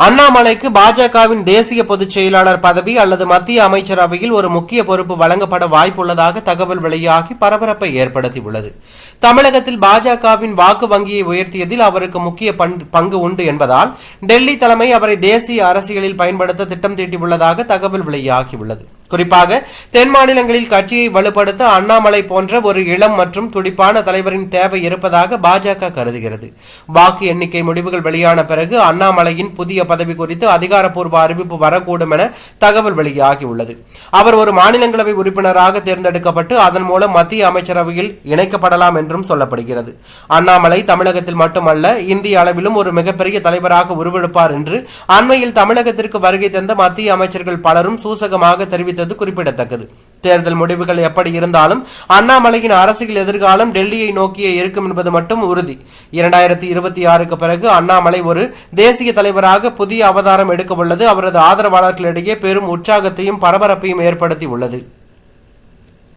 அண்ணாமலைக்கு பாஜகவின் தேசிய பொதுச் செயலாளர் பதவி அல்லது மத்திய அமைச்சரவையில் ஒரு முக்கிய பொறுப்பு வழங்கப்பட வாய்ப்புள்ளதாக தகவல் வெளியாகி பரபரப்பை ஏற்படுத்தியுள்ளது. தமிழகத்தில் பாஜகவின் வாக்கு வங்கியை உயர்த்தியதில் அவருக்கு முக்கிய பங்கு உண்டு என்பதால் டெல்லி தலைமை அவரை தேசிய அரசியலில் பயன்படுத்த திட்டம் தீட்டியுள்ளதாக தகவல் வெளியாகியுள்ளது. குறிப்பாக தென் மாநிலங்களில் கட்சியை வலுப்படுத்த அண்ணாமலை போன்ற ஒரு இளம் மற்றும் துடிப்பான தலைவரின் தேவை இருப்பதாக பாஜக கருதுகிறது. வாக்கு எண்ணிக்கை முடிவுகள் வெளியான பிறகு அண்ணாமலையின் புதிய பதவி குறித்து அதிகாரப்பூர்வ அறிவிப்பு வரக்கூடும் என தகவல் வெளியாகியுள்ளது. அவர் ஒரு மாநிலங்களவை உறுப்பினராக தேர்ந்தெடுக்கப்பட்டு அதன் மூலம் மத்திய அமைச்சரவையில் இணைக்கப்படலாம் என்றும் சொல்லப்படுகிறது. அண்ணாமலை தமிழகத்தில் மட்டுமல்ல, இந்திய அளவிலும் ஒரு மிகப்பெரிய தலைவராக உருவெடுப்பார் என்று அண்மையில் தமிழகத்திற்கு வருகை தந்த மத்திய அமைச்சர்கள் பலரும் சூசகமாக தெரிவித்தது குறிப்பிடத்தக்கது. தேர்தல் முடிவுகள் எப்படி இருந்தாலும் அண்ணாமலையின் அரசியல் எதிர்காலம் டெல்லியை நோக்கியே இருக்கும் என்பது மட்டும் உறுதி. 2026க்கு பிறகு அண்ணாமலை ஒரு தேசிய தலைவராக புதிய அவதாரம் எடுக்க உள்ளது அவரது ஆதரவாளர்களிடையே பெரும் உற்சாகத்தையும் பரபரப்பையும் ஏற்படுத்தி உள்ளது.